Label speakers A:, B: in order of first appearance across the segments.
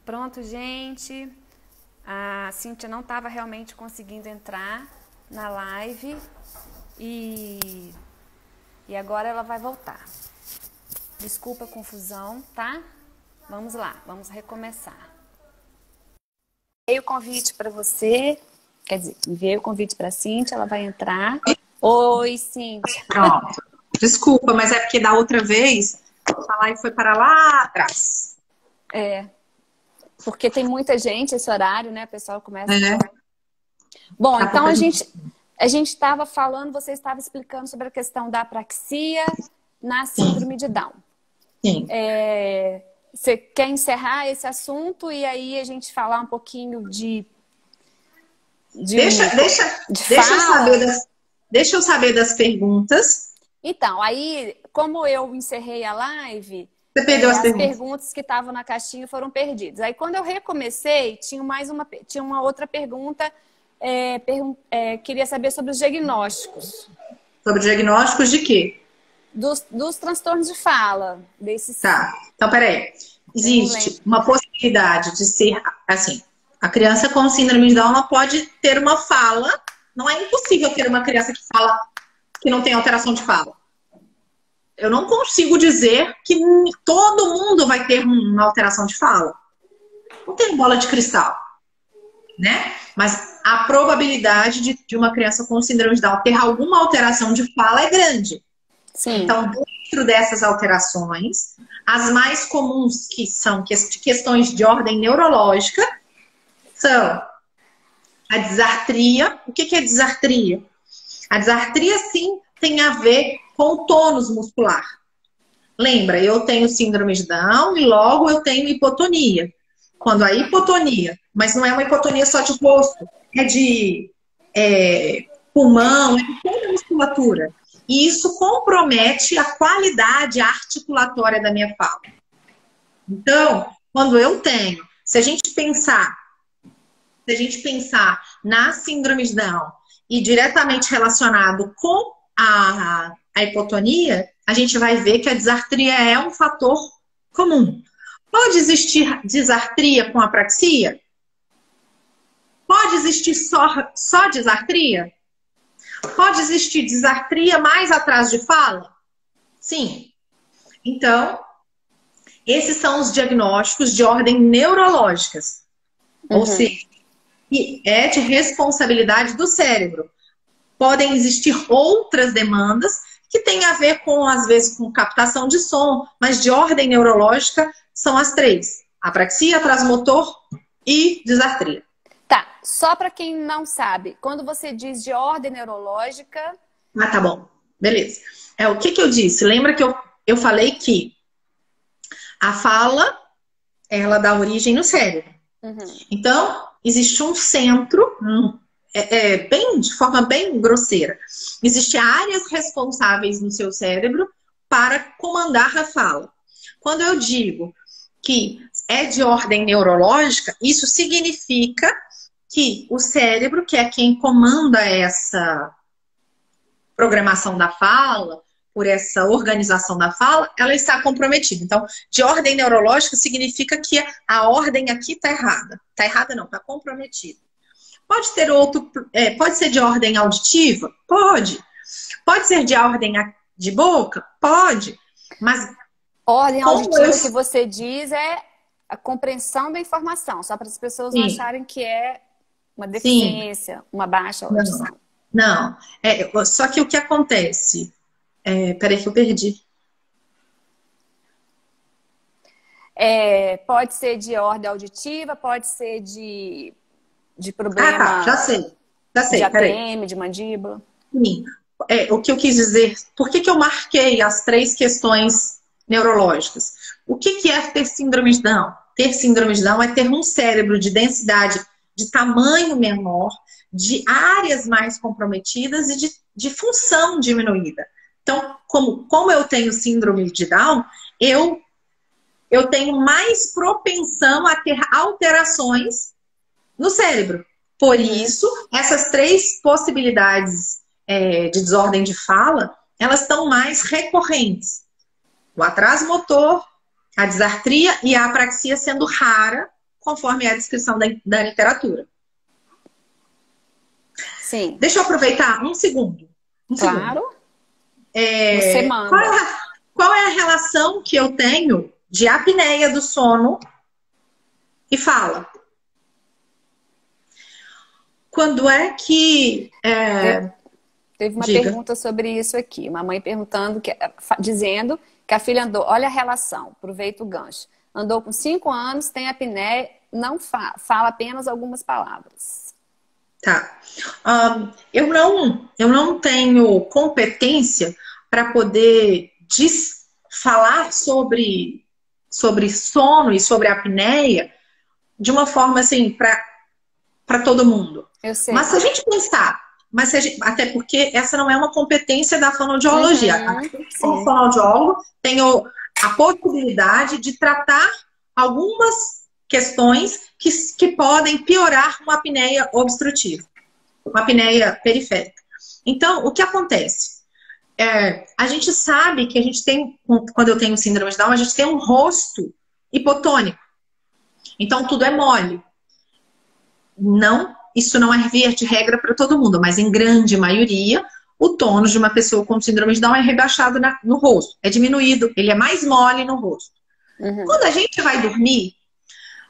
A: Pronto, gente. A Cíntia não estava realmente conseguindo entrar na live e agora ela vai voltar. Desculpa a confusão, tá? Vamos lá, vamos recomeçar. Enviei o convite para você, quer dizer, enviei o convite para a Cíntia, ela vai entrar. Oi, Cíntia.
B: Pronto. Desculpa, mas é porque da outra vez a live foi para lá atrás.
A: É, porque tem muita gente esse horário, né? O pessoal começa... Bom,
B: Tá
A: então
B: pouca
A: a gente estava falando, você estava explicando sobre a questão da apraxia na síndrome de Down.
B: Sim.
A: Você quer encerrar esse assunto e aí a gente falar um pouquinho de
B: Deixa eu saber das perguntas.
A: Então, aí, como eu encerrei a live,
B: Você perdeu as
A: perguntas que estavam na caixinha foram perdidas. Aí, quando eu recomecei, tinha uma outra pergunta. Queria saber sobre os diagnósticos.
B: Sobre diagnósticos de quê?
A: Dos transtornos de fala.
B: Tá. Então, peraí. Existe uma possibilidade de ser, assim, a criança com síndrome de Down ela pode ter uma fala. Não é impossível ter uma criança que fala que não tem alteração de fala. Eu não consigo dizer que todo mundo vai ter uma alteração de fala. Não tem bola de cristal, né? Mas a probabilidade de uma criança com síndrome de Down ter alguma alteração de fala é grande.
A: Sim.
B: Então, dentro dessas alterações, as mais comuns que são questões de ordem neurológica são a disartria. O que é disartria? A disartria, sim, tem a ver com o tônus muscular. Lembra, eu tenho síndrome de Down e logo eu tenho hipotonia. Quando a hipotonia, mas não é uma hipotonia só de rosto, é de pulmão, é de toda a musculatura. E isso compromete a qualidade articulatória da minha fala. Então, quando eu tenho, se a gente pensar na síndrome de Down e diretamente relacionado com a hipotonia, a gente vai ver que a disartria é um fator comum. Pode existir disartria com apraxia? Pode existir só disartria? Pode existir disartria mais atrás de fala? Sim. Então, esses são os diagnósticos de ordem neurológicas. Ou seja, que é de responsabilidade do cérebro. Podem existir outras demandas que têm a ver com, às vezes, com captação de som, mas de ordem neurológica são as três: apraxia, atraso motor e disartria.
A: Tá, só para quem não sabe, quando você diz de ordem neurológica...
B: Ah, tá bom. Beleza. O que eu disse? Lembra que eu falei que a fala, ela dá origem no cérebro. Então, existe um centro, de forma bem grosseira. Existem áreas responsáveis no seu cérebro para comandar a fala. Quando eu digo que é de ordem neurológica, isso significa que o cérebro, que é quem comanda essa programação da fala, por essa organização da fala, ela está comprometida. Então, de ordem neurológica significa que a ordem aqui está errada. Está errada não, está comprometida. Pode ter pode ser de ordem auditiva? Pode. Pode ser de ordem de boca? Pode. Mas
A: ordem auditiva que você diz é a compreensão da informação, só para as pessoas não acharem que é uma deficiência, uma baixa audição.
B: Não. Só que o que acontece... peraí que eu perdi.
A: Pode ser de ordem auditiva, pode ser de problema...
B: Já sei.
A: De APM, de mandíbula.
B: Sim. O que eu quis dizer... Por que eu marquei as três questões neurológicas? O que é ter síndrome de Down? Ter síndrome de Down é ter um cérebro de densidade de tamanho menor, de áreas mais comprometidas e de função diminuída. Então, como eu tenho síndrome de Down, eu tenho mais propensão a ter alterações no cérebro. Por isso, essas três possibilidades de desordem de fala, elas estão mais recorrentes. O atraso motor, a disartria e a apraxia sendo rara conforme a descrição da literatura.
A: Sim.
B: Deixa eu aproveitar um segundo.
A: Claro. Você manda.
B: Qual é a relação que eu tenho de apneia do sono e fala? Quando é que...
A: Teve uma
B: Diga.
A: pergunta sobre isso aqui. Uma mãe perguntando, dizendo que a filha andou... Olha a relação, aproveita o gancho. Andou com 5 anos, tem apneia, não fala apenas algumas palavras.
B: Tá. Eu não tenho competência para poder falar sobre sono e sobre apneia de uma forma assim para todo mundo.
A: Eu sei.
B: Mas se a gente pensar, até porque essa não é uma competência da fonoaudiologia. Como fonoaudiólogo, tenho a possibilidade de tratar algumas questões que podem piorar uma apneia obstrutiva, uma apneia periférica. Então, o que acontece? A gente sabe que a gente tem, quando eu tenho síndrome de Down, a gente tem um rosto hipotônico. Então, tudo é mole. Isso não é via de regra para todo mundo, mas em grande maioria, o tônus de uma pessoa com síndrome de Down é rebaixado no rosto, é diminuído, ele é mais mole no rosto. Quando a gente vai dormir,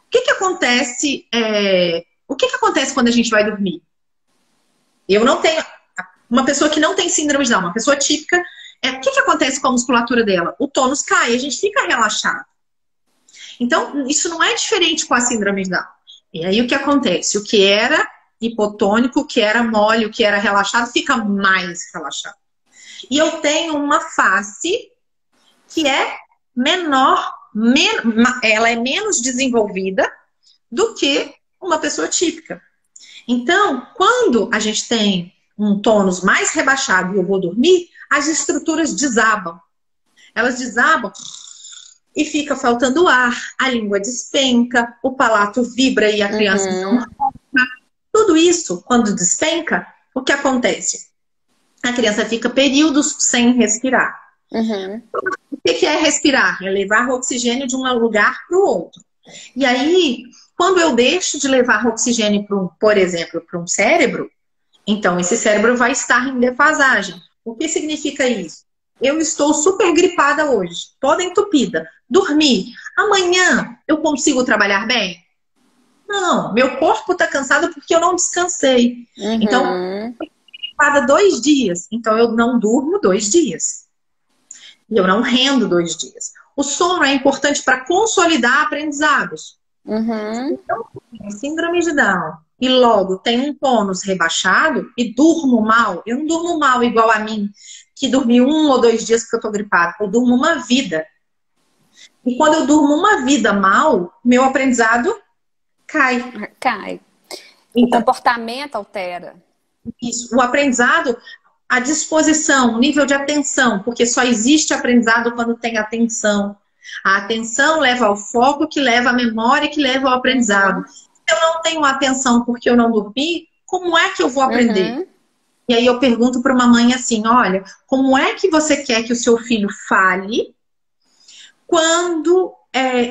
B: o que acontece? O que acontece quando a gente vai dormir? Eu não tenho... Uma pessoa que não tem síndrome de Down, uma pessoa típica, o que acontece com a musculatura dela? O tônus cai, a gente fica relaxado. Então, isso não é diferente com a síndrome de Down. E aí o que acontece? O que era hipotônico, o que era mole, o que era relaxado, fica mais relaxado. E eu tenho uma face que é menor, ela é menos desenvolvida do que uma pessoa típica. Então, quando a gente tem um tônus mais rebaixado e eu vou dormir, as estruturas desabam. Elas desabam e fica faltando ar, a língua despenca, o palato vibra e a criança não ronca. Tudo isso, quando despenca, o que acontece? A criança fica períodos sem respirar. O que é respirar? É levar o oxigênio de um lugar para o outro. E aí, quando eu deixo de levar oxigênio, por exemplo, para um cérebro, então esse cérebro vai estar em defasagem. O que significa isso? Eu estou super gripada hoje, toda entupida. Dormi. Amanhã eu consigo trabalhar bem? Não, meu corpo está cansado porque eu não descansei. Então, eu estou gripada 2 dias. Então, eu não durmo 2 dias. E eu não rendo 2 dias. O sono é importante para consolidar aprendizados. Então, síndrome de Down e logo tem um tônus rebaixado e durmo mal. Eu não durmo mal igual a mim, que dormi 1 ou 2 dias porque eu tô gripada. Eu durmo uma vida. E quando eu durmo uma vida mal, meu aprendizado cai.
A: Então, o comportamento altera.
B: Isso. O aprendizado, a disposição, o nível de atenção, porque só existe aprendizado quando tem atenção. A atenção leva ao foco, que leva à memória, que leva ao aprendizado. Se eu não tenho atenção porque eu não dormi, como é que eu vou aprender? E aí eu pergunto para uma mãe assim, olha, como é que você quer que o seu filho fale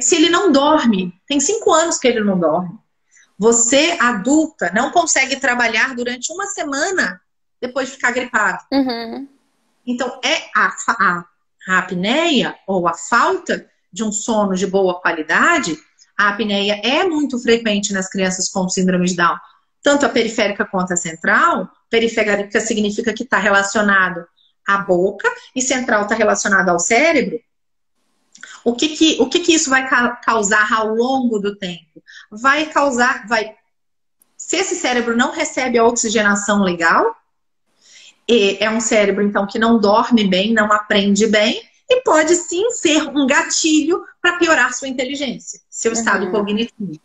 B: se ele não dorme? Tem 5 anos que ele não dorme. Você, adulta, não consegue trabalhar durante 1 semana depois de ficar gripado. Então, a apneia ou a falta de um sono de boa qualidade, a apneia é muito frequente nas crianças com síndrome de Down. Tanto a periférica quanto a central. Periférica significa que está relacionado à boca e central está relacionado ao cérebro. O que isso vai causar ao longo do tempo? Se esse cérebro não recebe a oxigenação legal, é um cérebro, então, que não dorme bem, não aprende bem, e pode sim ser um gatilho para piorar sua inteligência, seu estado cognitivo.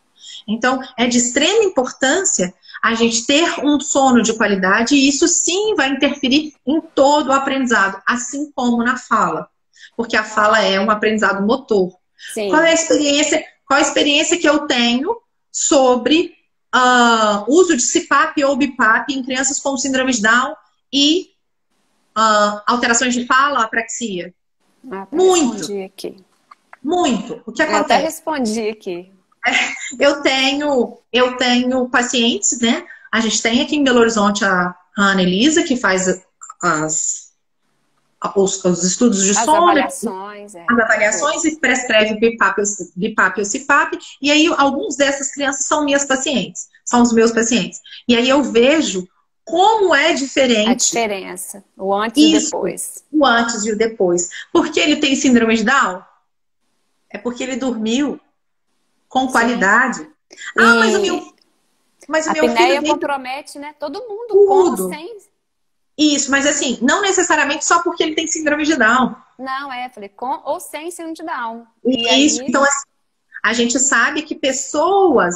B: Então, é de extrema importância a gente ter um sono de qualidade, e isso sim vai interferir em todo o aprendizado, assim como na fala. Porque a fala é um aprendizado motor.
A: Sim.
B: Qual é a experiência que eu tenho sobre uso de CPAP ou BIPAP em crianças com síndrome de Down e alterações de fala, apraxia? Muito.
A: Respondi aqui.
B: Muito. O que
A: Eu até
B: acontece?
A: respondi aqui.
B: Eu tenho pacientes, né? A gente tem aqui em Belo Horizonte a Ana Elisa, que faz os estudos de sono, as avaliações e prescreve BIPAP ou CPAP. E aí, alguns dessas crianças são minhas pacientes, são os meus pacientes. E aí eu vejo como é diferente.
A: A diferença, o antes e o depois.
B: O antes e o depois. Porque ele tem síndrome de Down? É porque ele dormiu com qualidade. Ah, mas o meu
A: apneia
B: filho
A: compromete, né? Todo mundo,
B: tudo.
A: Com, sem.
B: Isso, mas assim, não necessariamente só porque ele tem síndrome de Down.
A: Não, falei, com ou sem síndrome de Down.
B: Isso, aí... então assim, a gente sabe que pessoas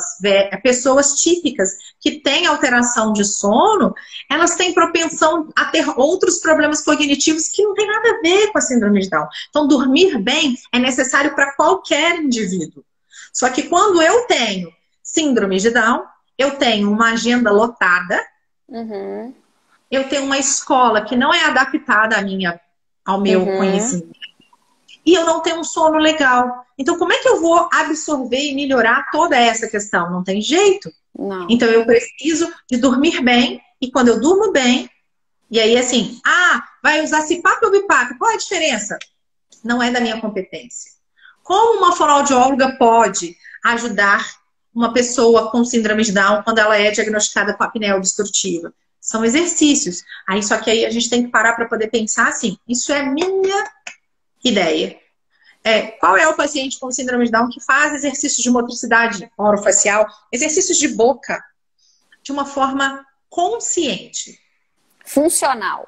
B: típicas que têm alteração de sono, elas têm propensão a ter outros problemas cognitivos que não tem nada a ver com a síndrome de Down. Então, dormir bem é necessário para qualquer indivíduo. Só que quando eu tenho síndrome de Down, eu tenho uma agenda lotada, eu tenho uma escola que não é adaptada ao meu conhecimento, e eu não tenho um sono legal. Então, como é que eu vou absorver e melhorar toda essa questão? Não tem jeito.
A: Não.
B: Então, eu preciso de dormir bem, e quando eu durmo bem, e aí assim, vai usar CPAP ou BIPAP? Qual é a diferença? Não é da minha competência. Como uma fonoaudióloga pode ajudar uma pessoa com síndrome de Down quando ela é diagnosticada com apneia obstrutiva? São exercícios. Só que aí a gente tem que parar para poder pensar assim, isso é minha ideia. Qual é o paciente com síndrome de Down que faz exercícios de motricidade orofacial, exercícios de boca, de uma forma consciente?
A: Funcional.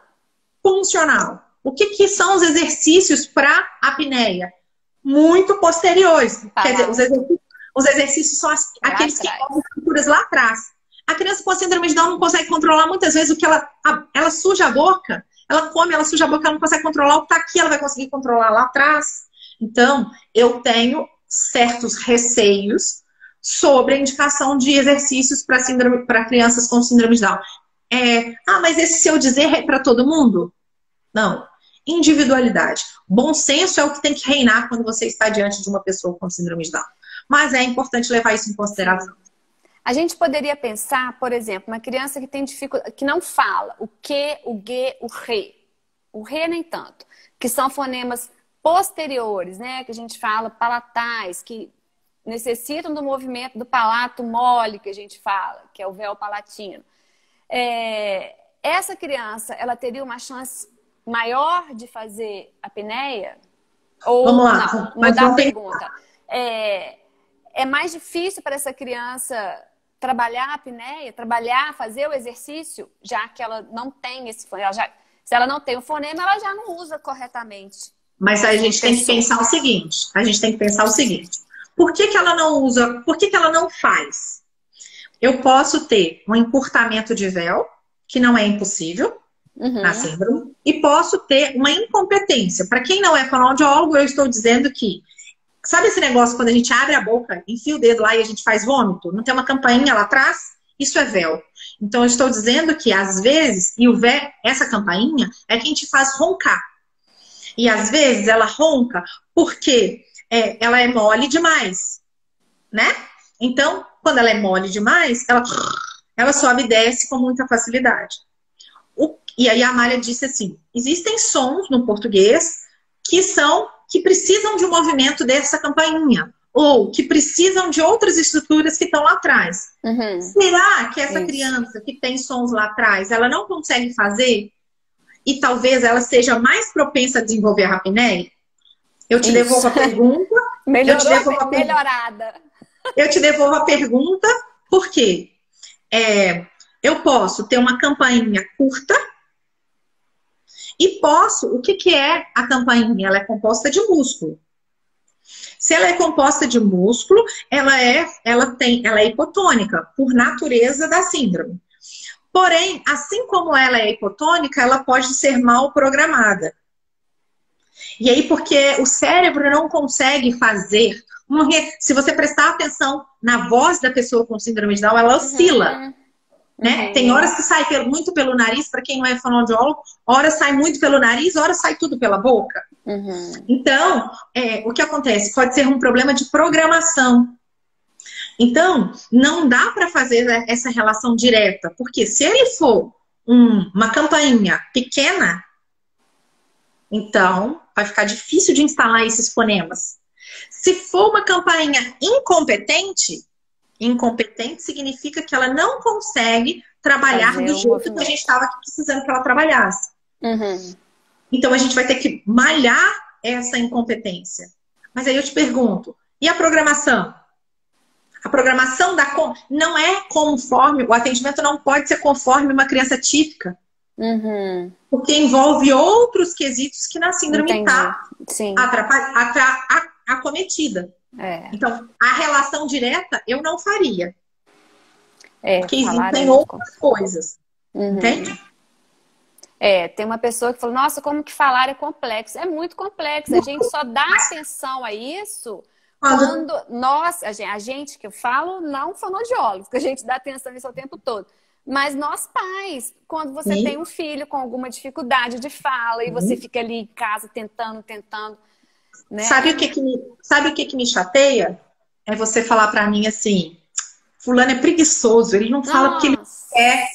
B: O que são os exercícios para apneia? Muito posteriores. Quer dizer, os exercícios são aqueles que envolvem estruturas lá atrás. A criança com síndrome de Down não consegue controlar muitas vezes o que ela suja a boca. Ela come, ela suja a boca, ela não consegue controlar o que está aqui, ela vai conseguir controlar lá atrás. Então, eu tenho certos receios sobre a indicação de exercícios para crianças com síndrome de Down. Mas esse se eu dizer é para todo mundo? Não. Individualidade. Bom senso é o que tem que reinar quando você está diante de uma pessoa com síndrome de Down. Mas é importante levar isso em consideração.
A: A gente poderia pensar, por exemplo, uma criança que tem dificuldade, que não fala o que, o ge, o re. O re nem tanto. Que são fonemas posteriores, né? Que a gente fala palatais, que necessitam do movimento do palato mole, que a gente fala, que é o véu palatino. Essa criança, ela teria uma chance maior de fazer apneia? Ou
B: vamos lá,
A: não? Mudar a pergunta. É mais difícil para essa criança trabalhar a apneia, fazer o exercício, já que ela não tem esse fonema. Se ela não tem o fonema, ela já não usa corretamente.
B: Mas a gente tem que pensar o seguinte. Por que ela não usa? Por que ela não faz? Eu posso ter um encurtamento de véu, que não é impossível na síndrome, e posso ter uma incompetência. Para quem não é fonoaudiólogo, eu estou dizendo que, sabe esse negócio quando a gente abre a boca, enfia o dedo lá e a gente faz vômito? Não tem uma campainha lá atrás? Isso é véu. Então, eu estou dizendo que, às vezes, essa campainha é quem te faz roncar. E, às vezes, ela ronca porque ela é mole demais, né? Então, quando ela é mole demais, ela sobe e desce com muita facilidade. E aí a Amália disse assim, existem sons no português que precisam de um movimento dessa campainha, ou que precisam de outras estruturas que estão lá atrás. Será que essa criança que tem sons lá atrás, ela não consegue fazer? E talvez ela seja mais propensa a desenvolver a apneia? Eu te devolvo a pergunta.
A: Melhorada.
B: Eu te devolvo a pergunta, por quê? Eu posso ter uma campainha curta e o que é a campainha? Ela é composta de músculo. Se ela é composta de músculo, ela é hipotônica, por natureza da síndrome. Porém, assim como ela é hipotônica, ela pode ser mal programada. E aí, porque o cérebro não consegue fazer... Se você prestar atenção na voz da pessoa com síndrome de Down, ela oscila. Né? Tem horas que sai muito pelo nariz, para quem não é fonoaudiólogo, horas sai muito pelo nariz, horas sai tudo pela boca. Então, o que acontece? Pode ser um problema de programação. Então, não dá para fazer essa relação direta, porque se ele for uma campainha pequena, então vai ficar difícil de instalar esses fonemas. Se for uma campainha incompetente, incompetente significa que ela não consegue trabalhar do jeito que a gente estava precisando que ela trabalhasse.
A: Uhum.
B: Então, a gente vai ter que malhar essa incompetência. Mas aí eu te pergunto, e a programação? A programação não é conforme, o atendimento não pode ser conforme uma criança típica.
A: Uhum.
B: Porque envolve outros quesitos que na síndrome está acometida. Então, a relação direta eu não faria. Porque existem outras coisas.
A: Uhum.
B: Entende?
A: Tem uma pessoa que falou, nossa, como que falar é complexo. É muito complexo. A gente só dá atenção a isso quando nós, a gente que eu falo, não fonoaudiólogos, que a gente dá atenção a isso o tempo todo. Mas nós pais, quando você tem um filho com alguma dificuldade de fala e você fica ali em casa tentando, né?
B: Sabe o que me chateia? É você falar pra mim assim, fulano é preguiçoso, ele não fala porque ele quer.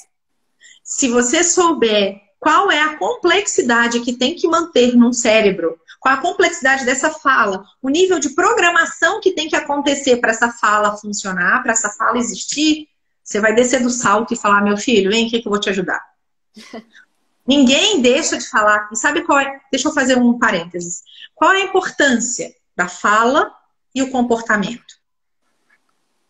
B: Se você souber qual é a complexidade que tem que manter num cérebro, qual a complexidade dessa fala, o nível de programação que tem que acontecer para essa fala funcionar, para essa fala existir, você vai descer do salto e falar, meu filho, vem aqui que eu vou te ajudar. Ninguém deixa de falar. E sabe qual é? Deixa eu fazer um parênteses. Qual é a importância da fala e o comportamento?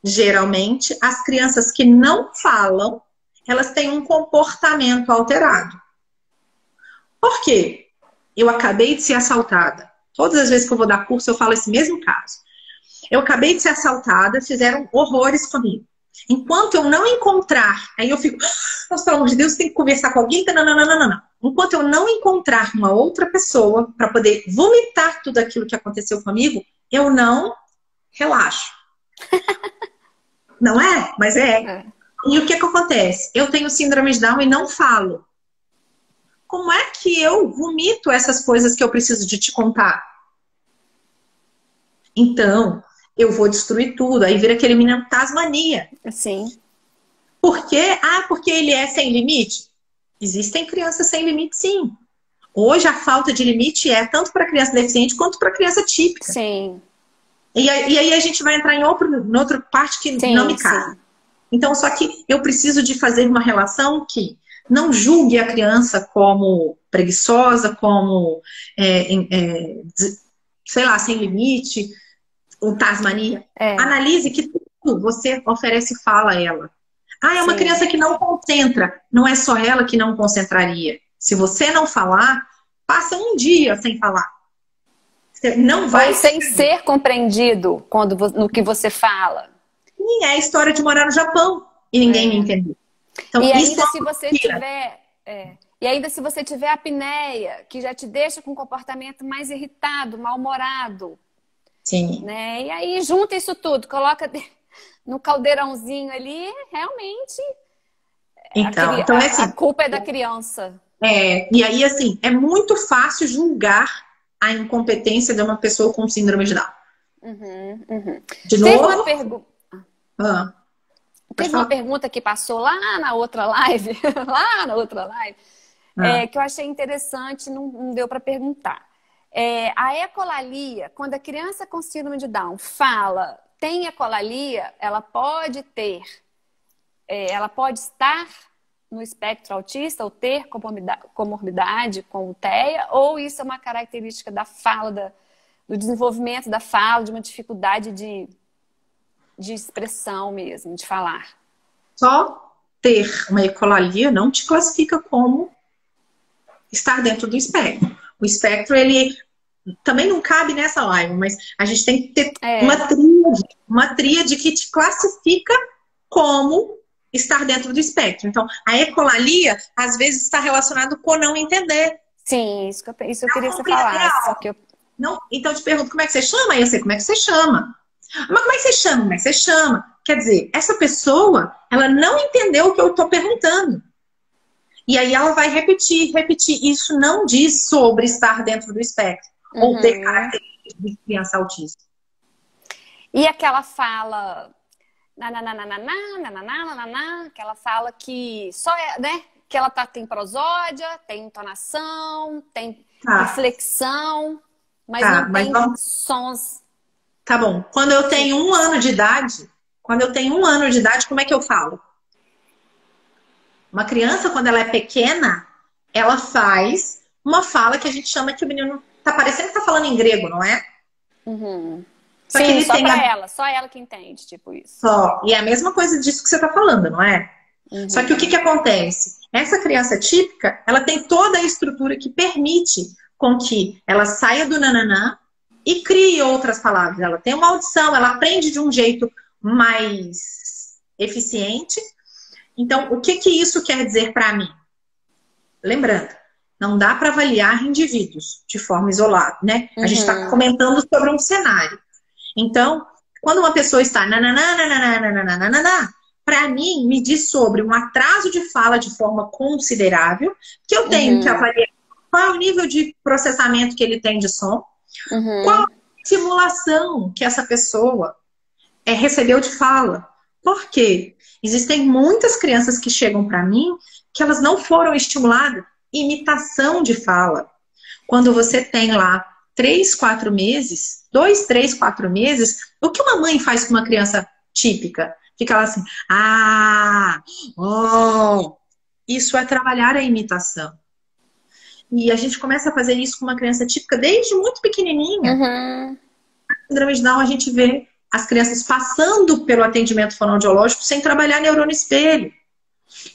B: Geralmente, as crianças que não falam, elas têm um comportamento alterado. Por quê? Eu acabei de ser assaltada. Todas as vezes que eu vou dar curso, eu falo esse mesmo caso. Eu acabei de ser assaltada, fizeram horrores comigo. Enquanto eu não encontrar, aí eu fico, nossa, pelo amor de Deus, tem que conversar com alguém. Não. Enquanto eu não encontrar uma outra pessoa para poder vomitar tudo aquilo que aconteceu comigo, eu não relaxo. Não é? Mas é. E o que acontece? Eu tenho síndrome de Down e não falo. Como é que eu vomito essas coisas que eu preciso de te contar? Então, eu vou destruir tudo. Aí vira aquele menino Tasmania.
A: Sim.
B: Por quê? Porque ele é sem limite? Existem crianças sem limite, sim. Hoje a falta de limite é tanto para criança deficiente quanto para criança típica.
A: Sim.
B: E aí a gente vai entrar em outra parte que não me cabe.
A: Sim.
B: Então, só que eu preciso de fazer uma relação que não julgue a criança como preguiçosa, como, sei lá, sem limite, ou Tasmania. Analise que tudo você oferece fala a ela. É uma criança que não concentra. Não é só ela que não concentraria. Se você não falar, passa um dia sem falar. Você não vai...
A: Ou sem ser compreendido no que você fala.
B: Sim, é a história de morar no Japão e ninguém me entendeu. Então,
A: e ainda se você tiver... E ainda se você tiver apneia, que já te deixa com um comportamento mais irritado, mal-humorado.
B: Sim.
A: Né? E aí junta isso tudo, coloca no caldeirãozinho ali, realmente
B: então é assim,
A: a culpa é da criança.
B: E aí, assim, é muito fácil julgar a incompetência de uma pessoa com síndrome de Down. De novo...
A: Teve uma pergunta que passou lá na outra live, que eu achei interessante, não deu para perguntar. A ecolalia, quando a criança com síndrome de Down fala, tem ecolalia, ela pode estar no espectro autista ou ter comorbidade com o TEA, ou isso é uma característica da fala, do desenvolvimento da fala, de uma dificuldade de expressão mesmo, de falar?
B: Só ter uma ecolalia não te classifica como estar dentro do espectro. O espectro, ele também não cabe nessa live, mas a gente tem que ter uma tríade que te classifica como estar dentro do espectro. Então, a ecolalia, às vezes, está relacionado com não entender.
A: Sim, isso eu queria que você falasse.
B: Então, eu te pergunto, como é que você chama? Aí eu sei como é que você chama. Mas como é que você chama? Como é que você chama? Quer dizer, essa pessoa, ela não entendeu o que eu estou perguntando. E aí ela vai repetir. Isso não diz sobre estar dentro do espectro. Ou ter características de criança autista.
A: E aquela fala que ela fala que só é, né? Que ela tem prosódia, tem entonação, tem inflexão, mas não tem sons.
B: Tá bom. Quando eu tenho 1 ano de idade, como é que eu falo? Uma criança, quando ela é pequena, ela faz uma fala que a gente chama que o menino tá parecendo que tá falando em grego, não é?
A: Uhum. Só que ele tem só ela que entende, tipo isso.
B: Só. E é a mesma coisa disso que você tá falando, não é? Uhum. Só que o que acontece? Essa criança típica, ela tem toda a estrutura que permite com que ela saia do nananã e crie outras palavras. Ela tem uma audição, ela aprende de um jeito mais eficiente. Então, o que isso quer dizer para mim? Lembrando, não dá para avaliar indivíduos de forma isolada, né? A gente está comentando sobre um cenário. Então, quando uma pessoa está para mim, me diz sobre um atraso de fala de forma considerável, que eu tenho que avaliar qual é o nível de processamento que ele tem de som, qual a estimulação que essa pessoa recebeu de fala. Por quê? Existem muitas crianças que chegam para mim que elas não foram estimuladas. Imitação de fala. Quando você tem lá 3, 4 meses, 2, 3, 4 meses, o que uma mãe faz com uma criança típica? Fica lá assim, isso é trabalhar a imitação. E a gente começa a fazer isso com uma criança típica desde muito pequenininha. Na síndrome de Down, a gente vê as crianças passando pelo atendimento fonoaudiológico sem trabalhar neurônio espelho.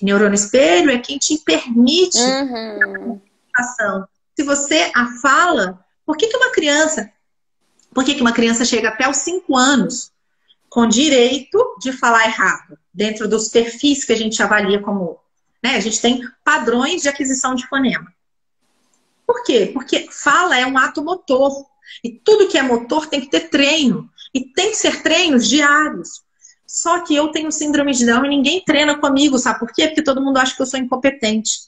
B: Neurônio espelho é quem te permite a comunicação. Se você a fala, por que uma criança chega até os 5 anos com direito de falar errado, dentro dos perfis que a gente avalia como, né? A gente tem padrões de aquisição de fonema. Por quê? Porque fala é um ato motor. E tudo que é motor tem que ter treino. E tem que ser treinos diários. Só que eu tenho síndrome de Down e ninguém treina comigo, sabe por quê? Porque todo mundo acha que eu sou incompetente.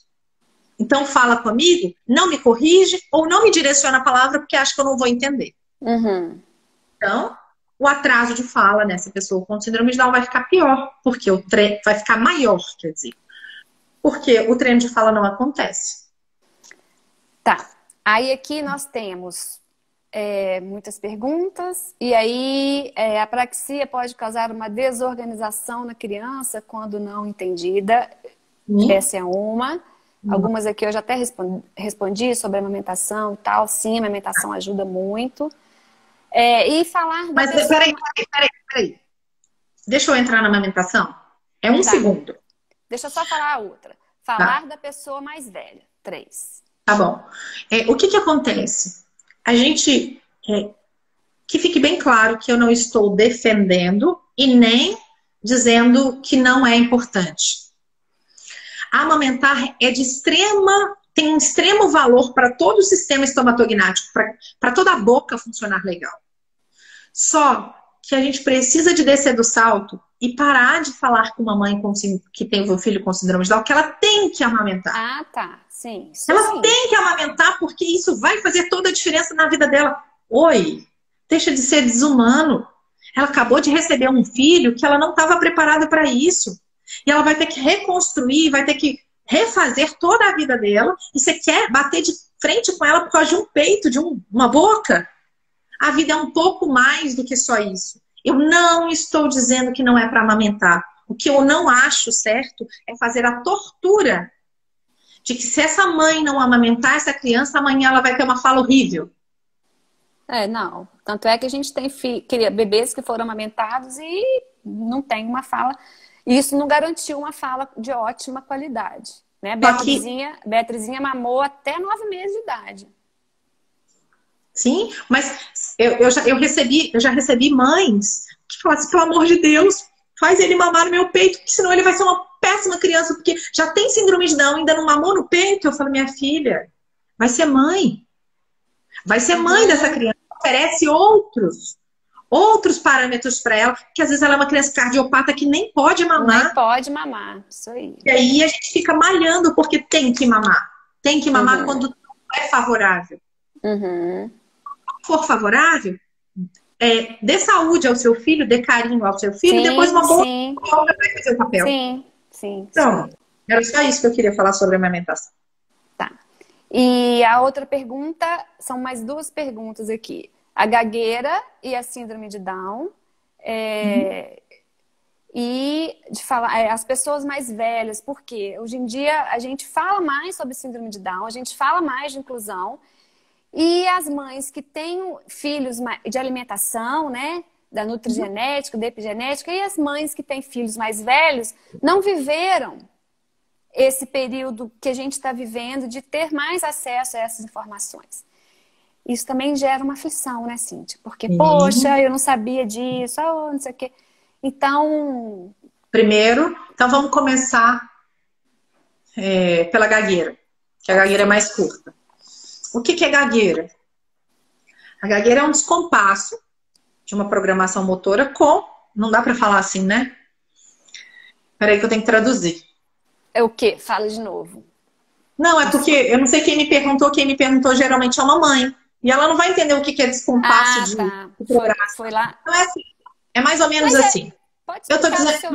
B: Então fala comigo, não me corrige ou não me direciona a palavra porque acha que eu não vou entender. Então, o atraso de fala nessa pessoa com síndrome de Down vai ficar pior, porque o treino vai ficar maior, quer dizer. Porque o treino de fala não acontece.
A: Tá. Aí aqui nós temos muitas perguntas. E aí, a apraxia pode causar uma desorganização na criança quando não entendida. Essa é uma. Algumas aqui eu já até respondi sobre a amamentação e tal. Sim, a amamentação ajuda muito. E falar...
B: Mas peraí. Deixa eu entrar na amamentação. É um segundo.
A: Deixa eu só falar a outra. Falar da pessoa mais velha. 3.
B: Tá bom. O que acontece? A gente... que fique bem claro que eu não estou defendendo e nem dizendo que não é importante. Amamentar tem um extremo valor para todo o sistema estomatognático, para toda a boca funcionar legal. Só que a gente precisa de descer do salto e parar de falar com uma mãe que tem um filho com síndrome de Down que ela tem que amamentar.
A: Ah, tá. Sim.
B: Ela tem que amamentar porque isso vai fazer toda a diferença na vida dela. Oi, deixa de ser desumano. Ela acabou de receber um filho que ela não estava preparada para isso. E ela vai ter que reconstruir, vai ter que refazer toda a vida dela. E você quer bater de frente com ela por causa de um peito, de uma boca? A vida é um pouco mais do que só isso. Eu não estou dizendo que não é para amamentar. O que eu não acho certo é fazer a tortura de que se essa mãe não amamentar essa criança, amanhã ela vai ter uma fala horrível.
A: Não. Tanto é que a gente tem bebês que foram amamentados e não tem uma fala. E isso não garantiu uma fala de ótima qualidade. Né? Beatrizinha mamou até 9 meses de idade.
B: Sim, mas eu já recebi mães que falam assim, pelo amor de Deus, faz ele mamar no meu peito, porque senão ele vai ser uma péssima criança, porque já tem síndrome de Down, ainda não mamou no peito. Eu falo, minha filha, vai ser mãe. Vai ser mãe dessa criança. Oferece outros parâmetros para ela, que às vezes ela é uma criança cardiopata que nem pode mamar.
A: Nem pode mamar, isso aí.
B: E aí a gente fica malhando porque tem que mamar. Tem que mamar quando não é favorável. Se for favorável, dê saúde ao seu filho, dê carinho ao seu filho, e depois uma boa psicóloga vai fazer o papel.
A: Sim.
B: Então, era só isso que eu queria falar sobre a amamentação.
A: Tá. E a outra pergunta, são mais duas perguntas aqui. A gagueira e a síndrome de Down. E de falar, as pessoas mais velhas, porque hoje em dia a gente fala mais sobre síndrome de Down, a gente fala mais de inclusão, e as mães que têm filhos de alimentação, né, da nutrigenética, da epigenética, e as mães que têm filhos mais velhos, não viveram esse período que a gente está vivendo de ter mais acesso a essas informações. Isso também gera uma aflição, né, Cíntia? Porque, poxa, eu não sabia disso, não sei o quê. Então...
B: Primeiro, então vamos começar pela gagueira, que a gagueira é mais curta. O que é gagueira? A gagueira é um descompasso de uma programação motora com... Não dá para falar assim, né? Peraí que eu tenho que traduzir.
A: É o quê? Fala de novo.
B: Não, é porque eu não sei quem me perguntou geralmente é uma mãe. E ela não vai entender o que é descompasso de programação.
A: Foi lá.
B: Então é assim. É mais ou menos assim.
A: Pode
B: eu tô dizendo,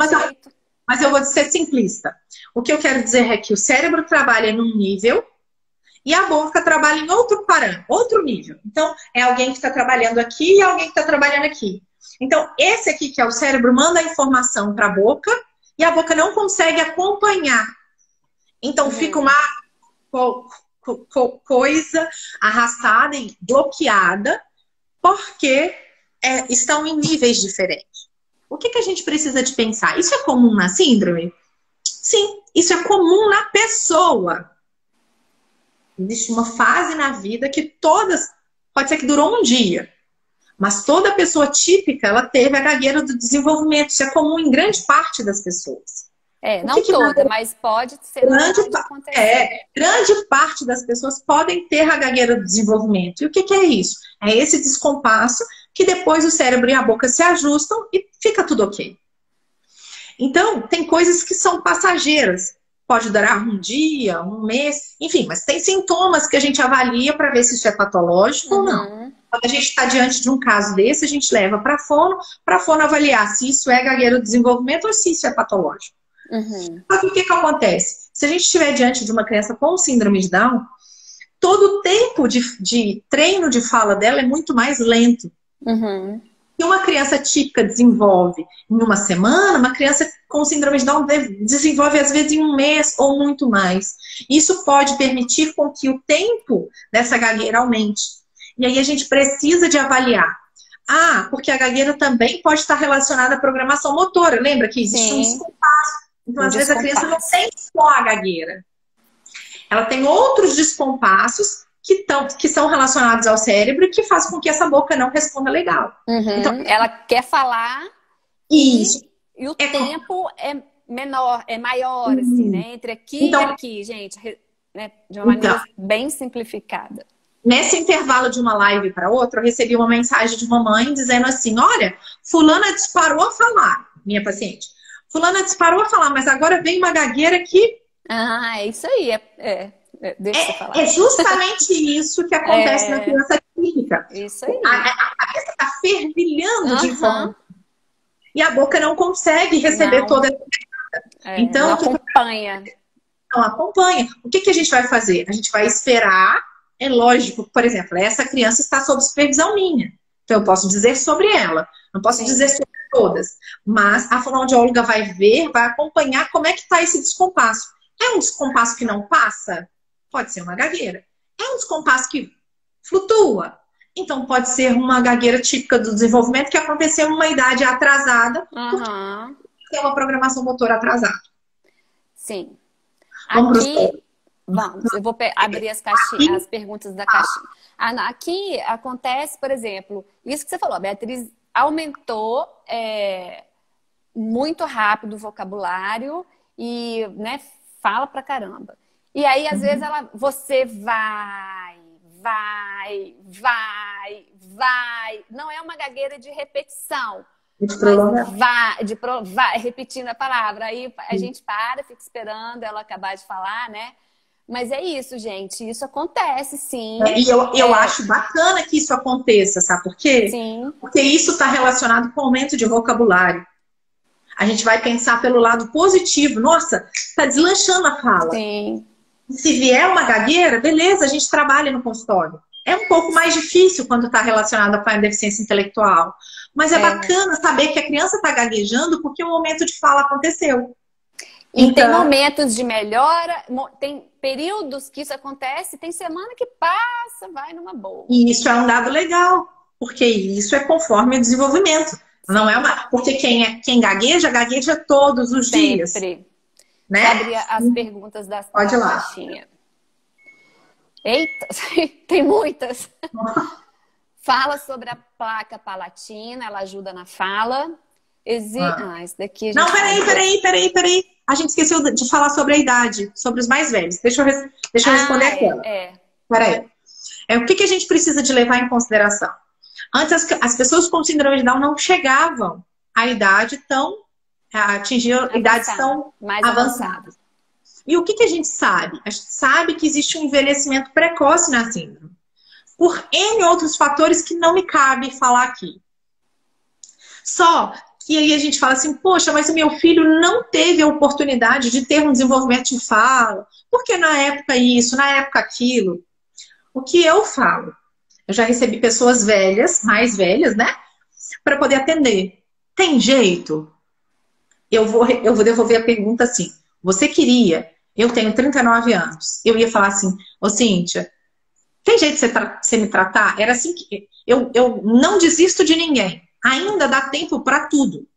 B: mas eu vou ser simplista. O que eu quero dizer é que o cérebro trabalha num nível e a boca trabalha em outro parâmetro, outro nível. Então, é alguém que está trabalhando aqui e alguém que está trabalhando aqui. Então, esse aqui, que é o cérebro, manda a informação para a boca e a boca não consegue acompanhar. Então, fica uma coisa arrastada e bloqueada porque estão em níveis diferentes. O que a gente precisa de pensar? Isso é comum na síndrome? Sim, isso é comum na pessoa. Existe uma fase na vida que pode ser que durou um dia, mas toda pessoa típica, ela teve a gagueira do desenvolvimento. Isso é comum em grande parte das pessoas.
A: Não toda, mas pode ser.
B: Grande parte das pessoas podem ter a gagueira do desenvolvimento. E o que é isso? É esse descompasso que depois o cérebro e a boca se ajustam e fica tudo ok. Então, tem coisas que são passageiras. Pode durar um dia, um mês, enfim, mas tem sintomas que a gente avalia para ver se isso é patológico ou não. Quando a gente está diante de um caso desse, a gente leva para a fono avaliar se isso é gagueira do desenvolvimento ou se isso é patológico. Só que o que acontece? Se a gente estiver diante de uma criança com síndrome de Down, todo o tempo de treino de fala dela é muito mais lento. E uma criança típica desenvolve em uma semana, uma criança com síndrome de Down desenvolve às vezes em um mês ou muito mais. Isso pode permitir com que o tempo dessa gagueira aumente. E aí a gente precisa de avaliar. Porque a gagueira também pode estar relacionada à programação motora. Lembra que existe um descompasso. Então, às vezes, a criança não tem só a gagueira. Ela tem outros descompassos que são relacionados ao cérebro e que fazem com que essa boca não responda legal.
A: Então, ela quer falar e o tempo é menor, é maior, assim, né? Entre aqui e aqui, gente, né? De uma maneira bem simplificada.
B: Nesse intervalo de uma live para outra, eu recebi uma mensagem de uma mãe dizendo assim, olha, fulana disparou a falar, minha paciente. Fulana disparou a falar, mas agora vem uma gagueira que...
A: é isso aí, deixa eu falar.
B: É justamente isso que acontece na criança típica.
A: Isso aí.
B: A cabeça está fervilhando de informação. E a boca não consegue receber toda essa... Então,
A: não acompanha.
B: Não acompanha. O que a gente vai fazer? A gente vai esperar. É lógico, por exemplo, essa criança está sob supervisão minha. Então, eu posso dizer sobre ela. Não posso dizer sobre todas. Mas a fonoaudióloga vai ver, vai acompanhar como é que está esse descompasso. É um descompasso que não passa? Pode ser uma gagueira. É um descompasso que flutua? Então, pode ser uma gagueira típica do desenvolvimento que aconteceu em uma idade atrasada. Porque tem uma programação motora atrasada.
A: Sim. Vamos, eu vou abrir as perguntas da caixinha. Aqui acontece, por exemplo, isso que você falou, a Beatriz aumentou muito rápido o vocabulário e, né, fala pra caramba. E aí, às vezes, você vai. Não é uma gagueira de repetição. Vai, repetindo a palavra. Aí a gente para, fica esperando ela acabar de falar, né? Mas é isso, gente. Isso acontece, sim.
B: E eu acho bacana que isso aconteça, sabe por quê?
A: Sim.
B: Porque isso está relacionado com o aumento de vocabulário. A gente vai pensar pelo lado positivo. Nossa, está deslanchando a fala.
A: Sim.
B: Se vier uma gagueira, beleza, a gente trabalha no consultório. É um pouco mais difícil quando está relacionado com a deficiência intelectual. Mas é bacana saber que a criança está gaguejando porque um momento de fala aconteceu.
A: E
B: então,
A: tem momentos de melhora, tem períodos que isso acontece, tem semana que passa, vai numa boa.
B: E isso é um dado legal, porque isso é conforme o desenvolvimento. Não é uma... Porque quem gagueja, gagueja todos os dias.
A: Sempre.
B: Né?
A: Abre as perguntas da caixinha. Eita, tem muitas. Fala sobre a placa palatina, ela ajuda na fala. Esse daqui a gente
B: não, peraí. A gente esqueceu de falar sobre a idade, sobre os mais velhos. Deixa eu responder aqui. Peraí. O que a gente precisa de levar em consideração? Antes, as pessoas com síndrome de Down não chegavam à idade tão... atingiam idades tão
A: mais avançadas.
B: E o que a gente sabe? A gente sabe que existe um envelhecimento precoce na síndrome. Por N outros fatores que não me cabe falar aqui. Só que aí a gente fala assim, poxa, mas o meu filho não teve a oportunidade de ter um desenvolvimento de fala. Por que na época isso, na época aquilo? O que eu falo? Eu já recebi pessoas velhas, mais velhas, né? Para poder atender. Tem jeito? Eu vou devolver a pergunta assim. Você queria? Eu tenho 39 anos. Eu ia falar assim, ô Cíntia, tem jeito de você me tratar? Era assim que... Eu não desisto de ninguém. Ainda dá tempo para tudo.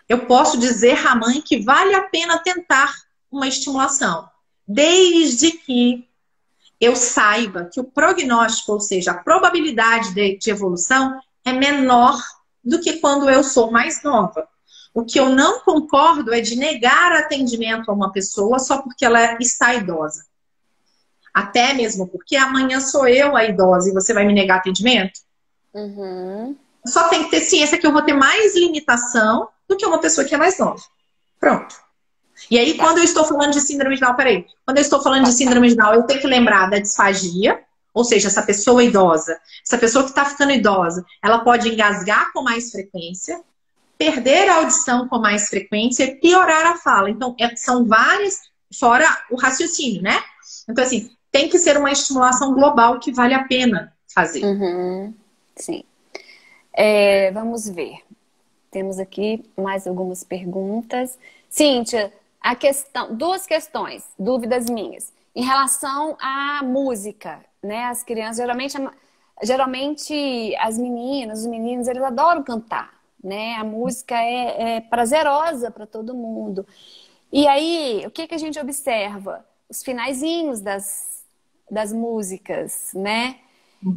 B: Eu posso dizer à mãe que vale a pena tentar uma estimulação. Desde que eu saiba que o prognóstico, ou seja, a probabilidade de evolução é menor do que quando eu sou mais nova. O que eu não concordo é de negar atendimento a uma pessoa só porque ela está idosa. Até mesmo porque amanhã sou eu a idosa e você vai me negar atendimento? Só tem que ter ciência que eu vou ter mais limitação do que uma pessoa que é mais nova. Pronto. E aí, quando eu estou falando de síndrome de Down, quando eu estou falando de síndrome de Down, eu tenho que lembrar da disfagia, ou seja, essa pessoa idosa, essa pessoa que está ficando idosa, ela pode engasgar com mais frequência, perder a audição com mais frequência e piorar a fala. Então, são várias, fora o raciocínio, né? Então, assim, tem que ser uma estimulação global que vale a pena fazer.
A: Sim. Vamos ver. Temos aqui mais algumas perguntas. Cíntia, duas questões, dúvidas minhas. Em relação à música, né? As crianças, geralmente as meninas, os meninos, eles adoram cantar, né? A música é prazerosa para todo mundo. E aí, o que a gente observa? Os finaizinhos das músicas, né?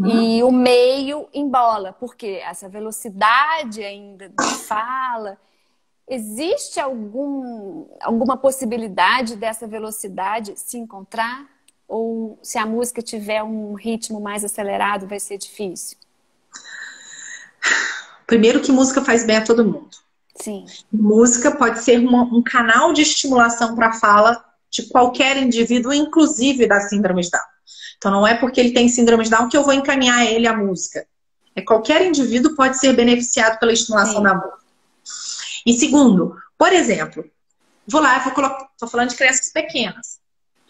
A: E o meio embola, porque essa velocidade ainda de fala, existe alguma possibilidade dessa velocidade se encontrar? Ou se a música tiver um ritmo mais acelerado, vai ser difícil?
B: Primeiro que música faz bem a todo mundo.
A: Sim.
B: Música pode ser um canal de estimulação para a fala de qualquer indivíduo, inclusive da síndrome de Down. Então, não é porque ele tem síndrome de Down que eu vou encaminhar ele à música. Qualquer indivíduo pode ser beneficiado pela estimulação da música. E segundo, por exemplo, estou falando de crianças pequenas,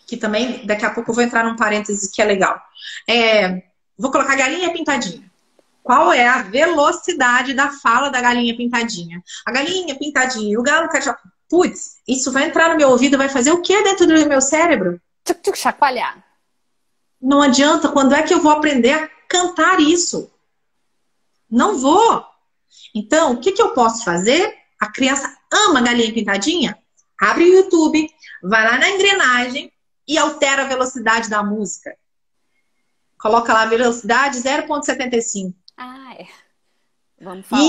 B: que também, daqui a pouco eu vou entrar num parênteses que é legal. Vou colocar galinha pintadinha. Qual é a velocidade da fala da galinha pintadinha? A galinha pintadinha, o galo cachorro. Putz, isso vai entrar no meu ouvido e vai fazer o que dentro do meu cérebro?
A: Chacoalhar.
B: Não adianta. Quando é que eu vou aprender a cantar isso? Não vou. Então, o que eu posso fazer? A criança ama galinha pintadinha? Abre o YouTube, vai lá na engrenagem e altera a velocidade da música. Coloca lá a velocidade 0,75.
A: Vamos falar.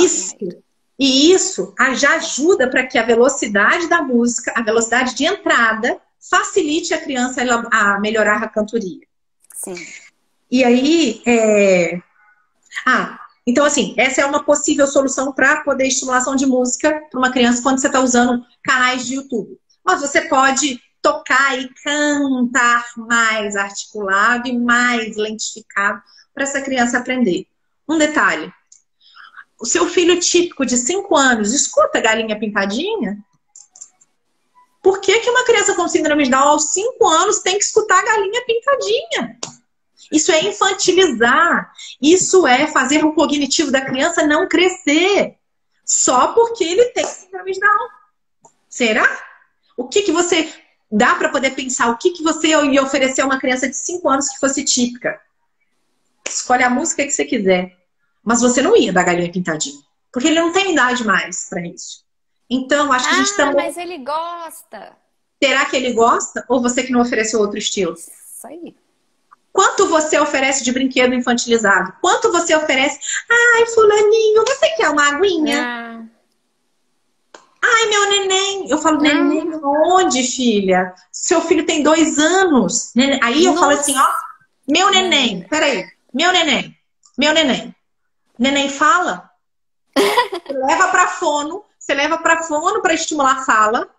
B: E isso já ajuda para que a velocidade da música, a velocidade de entrada, facilite a criança a melhorar a cantoria.
A: Sim.
B: E aí, então assim, essa é uma possível solução para poder estimulação de música para uma criança quando você está usando canais de YouTube. Mas você pode tocar e cantar mais articulado e mais lentificado para essa criança aprender. Um detalhe. O seu filho típico de 5 anos escuta Galinha Pintadinha? Por que que uma criança com síndrome de Down aos 5 anos tem que escutar Galinha Pintadinha? Isso é infantilizar. Isso é fazer o cognitivo da criança não crescer. Só porque ele tem síndrome de Down. Será? O que que você dá para poder pensar? O que que você ia oferecer a uma criança de 5 anos que fosse típica? Escolhe a música que você quiser. Mas você não ia dar Galinha Pintadinha. Porque ele não tem idade mais para isso. Então, acho que a gente também...
A: mas ele gosta.
B: Será que ele gosta? Ou você que não ofereceu outro estilo?
A: Isso aí.
B: Quanto você oferece de brinquedo infantilizado? Quanto você oferece? Ai, fulaninho, você quer uma aguinha? Ai, meu neném. Eu falo, neném onde, filha? Seu filho tem 2 anos. Aí eu falo assim, ó. Meu neném, peraí. Meu neném. Neném fala. Você leva pra fono para estimular a fala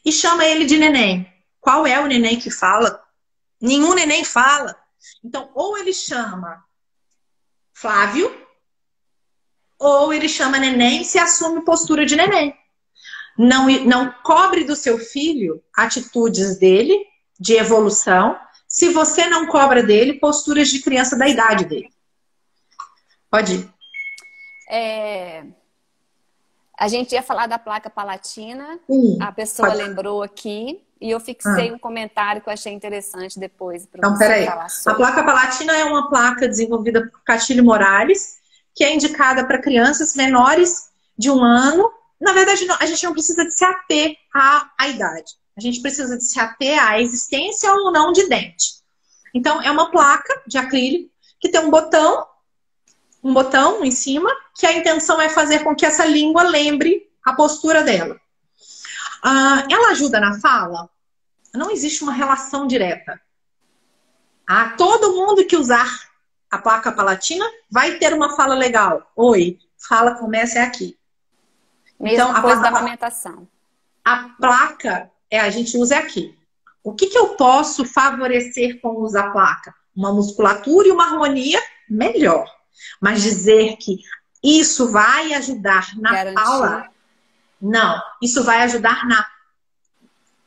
B: e chama ele de neném. Qual é o neném que fala? Nenhum neném fala. Então, ou ele chama Flávio, ou ele chama neném e se assume postura de neném. Não cobre do seu filho atitudes dele, de evolução, se você não cobra dele posturas de criança da idade dele. Pode ir.
A: A gente ia falar da placa palatina, a pessoa lembrou aqui, e eu fixei um comentário que eu achei interessante depois.
B: Então, peraí. A placa palatina é uma placa desenvolvida por Castilho Morales, que é indicada para crianças menores de 1 ano. Na verdade, a gente não precisa de se ater à idade. A gente precisa de se ater à existência ou não de dente. Então, é uma placa de acrílico que tem um botão em cima, que a intenção é fazer com que essa língua lembre a postura dela. Ela ajuda na fala? Não existe uma relação direta. Todo mundo que usar a placa palatina vai ter uma fala legal. Oi, fala, começa aqui.
A: Mesma coisa da amamentação.
B: A placa, a gente usa aqui. O que eu posso favorecer com o uso da placa? Uma musculatura e uma harmonia melhor. Mas dizer que isso vai ajudar na fala, não. Isso vai ajudar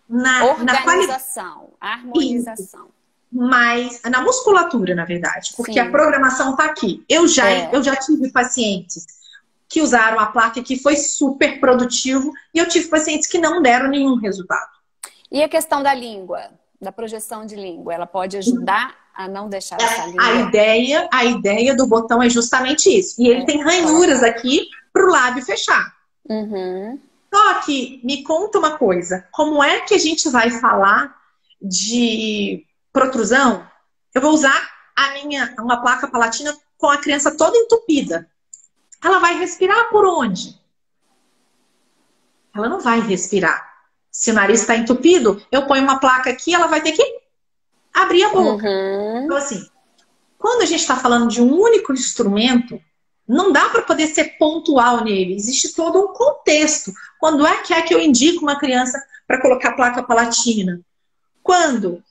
B: na
A: organização, harmonização.
B: Mas na musculatura, na verdade. Porque a programação está aqui. Eu já tive pacientes que usaram a placa que foi super produtivo e eu tive pacientes que não deram nenhum resultado. E
A: a questão da língua, da projeção de língua, ela pode ajudar a não deixar essa língua?
B: A ideia do botão é justamente isso. E ele tem ranhuras aqui para o lábio fechar. Só que, me conta uma coisa. Como é que a gente vai falar de protrusão? Eu vou usar uma placa palatina com a criança toda entupida. Ela vai respirar por onde? Ela não vai respirar. Se o nariz está entupido, eu ponho uma placa aqui, ela vai ter que abrir a boca. Então, assim, quando a gente está falando de um único instrumento, não dá para poder ser pontual nele. Existe todo um contexto. Quando é que eu indico uma criança para colocar placa palatina? Quando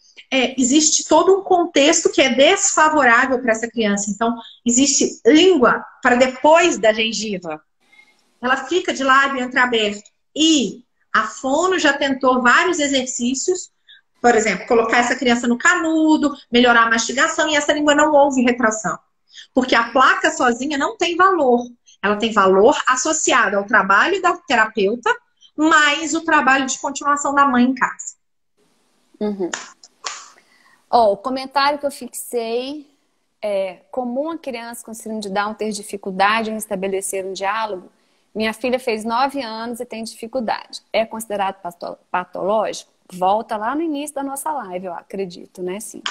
B: existe todo um contexto que é desfavorável para essa criança. Então, existe língua para depois da gengiva. Ela fica de lábio entreaberto. E a fono já tentou vários exercícios. Por exemplo, colocar essa criança no canudo, melhorar a mastigação, e essa língua não houve retração. Porque a placa sozinha não tem valor. Ela tem valor associado ao trabalho da terapeuta, mais o trabalho de continuação da mãe em casa.
A: O comentário que eu fixei é: comum a criança com síndrome de Down ter dificuldade em estabelecer um diálogo? Minha filha fez 9 anos e tem dificuldade. É considerado patológico? Volta lá no início da nossa live, eu acredito, né? Sim.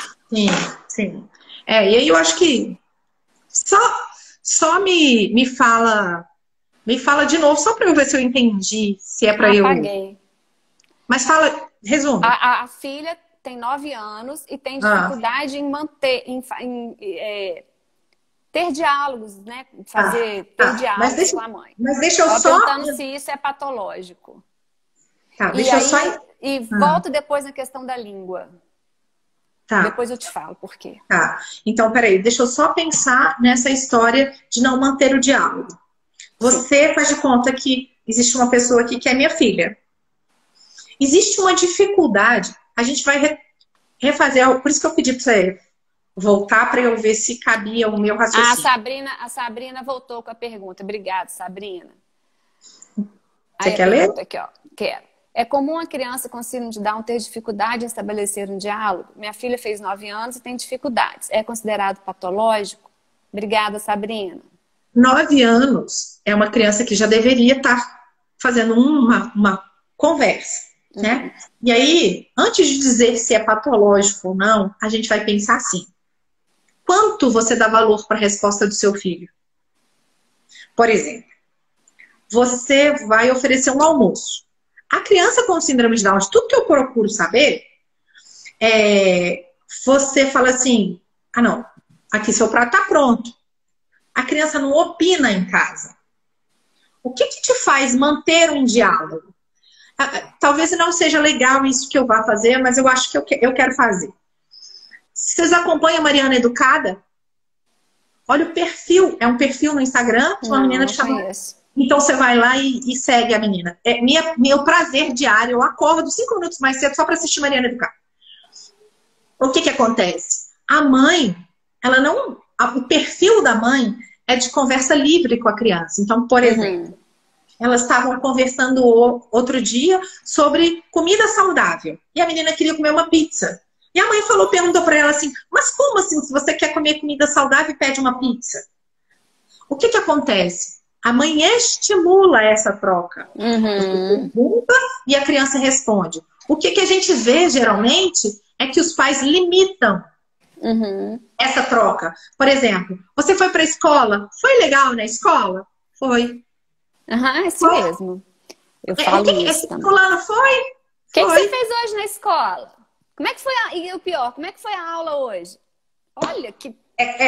B: E aí eu acho que só me fala de novo, só para eu ver se eu entendi, se é para eu...
A: Apaguei.
B: Mas fala, resume.
A: A filha tem 9 anos e tem dificuldade em manter, ter diálogos, né? Ter diálogos com a mãe.
B: Mas deixa eu só...
A: perguntando se isso é patológico.
B: Deixa eu só
A: E volto depois na questão da língua.
B: Tá.
A: Depois eu te falo por quê.
B: Tá. Então, peraí, deixa eu só pensar nessa história de não manter o diálogo. Você faz de conta que existe uma pessoa aqui que é minha filha. Existe uma dificuldade, a gente vai refazer, por isso que eu pedi para você voltar para eu ver se cabia o meu raciocínio.
A: A Sabrina voltou com a pergunta. Obrigada, Sabrina.
B: Você quer ler?
A: Aqui, ó. Quero. É comum a criança com síndrome de Down ter dificuldade em estabelecer um diálogo? Minha filha fez 9 anos e tem dificuldades. É considerado patológico? Obrigada, Sabrina.
B: 9 anos é uma criança que já deveria estar fazendo uma conversa, né? E aí, antes de dizer se é patológico ou não, a gente vai pensar assim. Quanto você dá valor para a resposta do seu filho? Por exemplo, você vai oferecer um almoço. A criança com síndrome de Down, de tudo que eu procuro saber, você fala assim, não, aqui seu prato está pronto. A criança não opina em casa. O que te faz manter um diálogo? Talvez não seja legal isso que eu vá fazer, mas eu acho que eu quero fazer. Vocês acompanham a Mariana Educada? Olha o perfil. É um perfil no Instagram de uma menina de chamada. Então você vai lá e segue a menina. É meu prazer diário. Eu acordo 5 minutos mais cedo só para assistir Mariana Educada. O que acontece? A mãe, ela não... O perfil da mãe é de conversa livre com a criança. Então, por exemplo, elas estavam conversando outro dia sobre comida saudável. E a menina queria comer uma pizza. E a mãe perguntou para ela assim, mas como assim, se você quer comer comida saudável e pede uma pizza? O que acontece? A mãe estimula essa troca. Você pergunta e a criança responde. O que a gente vê, geralmente, é que os pais limitam essa troca. Por exemplo, você foi para a escola? Foi legal na escola? Foi.
A: Isso mesmo. Eu falo isso também.
B: Fulano foi?
A: O que você fez hoje na escola? Como é que foi e o pior, como é que foi a aula hoje? Olha que...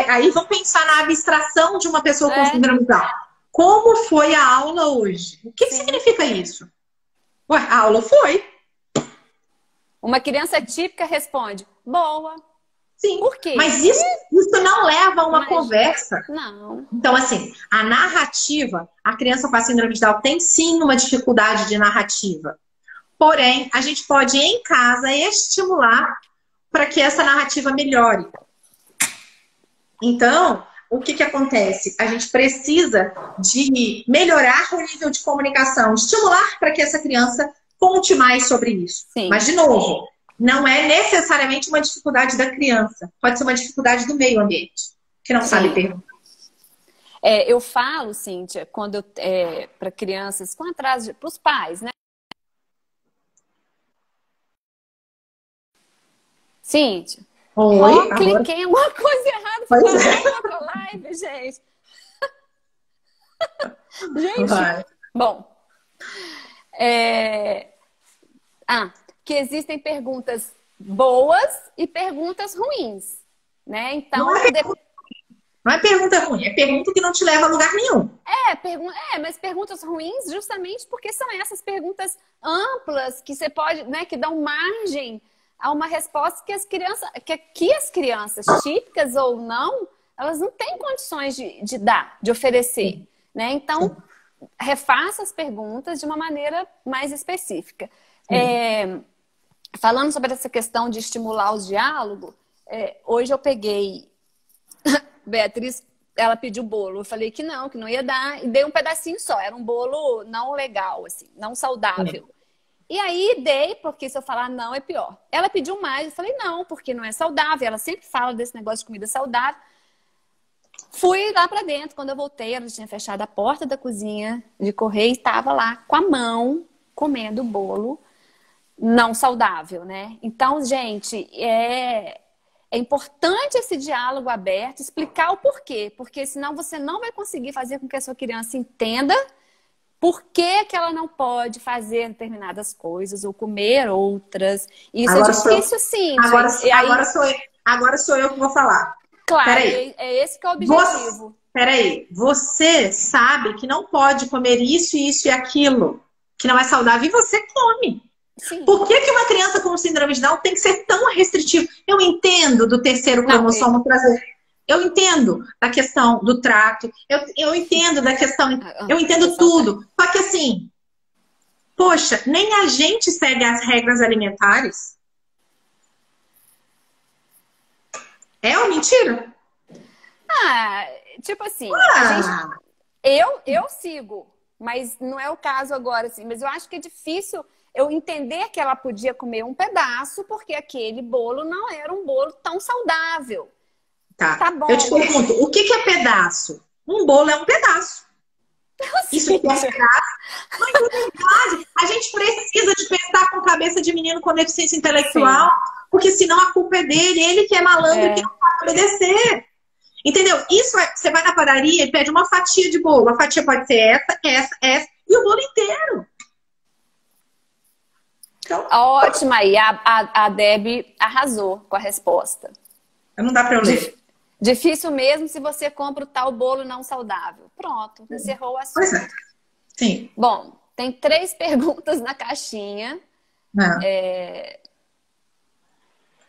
B: aí vamos pensar na abstração de uma pessoa com síndrome de Down. Como foi a aula hoje? O que significa isso? Ué, a aula foi.
A: Uma criança típica responde, boa.
B: Sim.
A: Por quê?
B: Mas isso não leva a uma conversa.
A: Não.
B: Então, assim, a narrativa, a criança com a síndrome de Down tem sim uma dificuldade de narrativa. Porém, a gente pode, em casa, estimular para que essa narrativa melhore. Então, o que acontece? A gente precisa de melhorar o nível de comunicação, estimular para que essa criança conte mais sobre isso.
A: Sim.
B: Mas, de novo, não é necessariamente uma dificuldade da criança. Pode ser uma dificuldade do meio ambiente, que não sabe perguntar.
A: Eu falo, Cíntia, quando para crianças com atraso, para os pais, né? Cíntia.
B: Oi,
A: cliquei em alguma coisa errada. Foi outra live, gente. Gente. Bom. Que existem perguntas boas e perguntas ruins, né? Então...
B: Não é pergunta ruim, é pergunta que não te leva a lugar nenhum.
A: Mas perguntas ruins justamente porque são essas perguntas amplas que você pode, né, que dão margem a uma resposta que as crianças, típicas ou não, elas não têm condições de dar, de oferecer, né? Então, refaça as perguntas de uma maneira mais específica. Falando sobre essa questão de estimular o diálogo, hoje eu peguei... Beatriz, ela pediu bolo. Eu falei que não ia dar. E dei um pedacinho só. Era um bolo não legal, assim, não saudável. E aí dei, porque se eu falar não é pior. Ela pediu mais. Eu falei não, porque não é saudável. Ela sempre fala desse negócio de comida saudável. Fui lá pra dentro. Quando eu voltei, ela tinha fechado a porta da cozinha de correr e estava lá com a mão comendo o bolo não saudável, né? Então, gente, é importante esse diálogo aberto, explicar o porquê. Porque senão você não vai conseguir fazer com que a sua criança entenda por que ela não pode fazer determinadas coisas ou comer outras. Isso agora é difícil, sim.
B: Agora sou eu que vou falar.
A: Claro, é esse que é o objetivo.
B: Você sabe que não pode comer isso, isso e aquilo, que não é saudável, e você come.
A: Sim.
B: Por que que uma criança com síndrome de Down tem que ser tão restritiva? Eu entendo do terceiro cromossomo trazer. Eu entendo da questão do trato. Eu entendo da questão. Eu entendo tudo. Só que assim, poxa, nem a gente segue as regras alimentares. É ou mentira?
A: Tipo assim, eu sigo, mas não é o caso agora, assim. Mas eu acho que é difícil eu entender que ela podia comer um pedaço, porque aquele bolo não era um bolo tão saudável.
B: Tá bom. Eu te pergunto, o que é pedaço? Um bolo é um pedaço. Isso é um pedaço. Mas, na verdade, a gente precisa de pensar com cabeça de menino com deficiência intelectual, porque senão a culpa é dele, ele que é malandro e que não sabe obedecer. Entendeu? Isso você vai na padaria e pede uma fatia de bolo. A fatia pode ser essa e o bolo inteiro. Então,
A: ótima aí, a Deb arrasou com a resposta.
B: Não dá pra eu ler.
A: Difícil mesmo se você compra o tal bolo não saudável. Pronto, encerrou o assunto.
B: Pois é. Sim.
A: Bom, tem 3 perguntas na caixinha.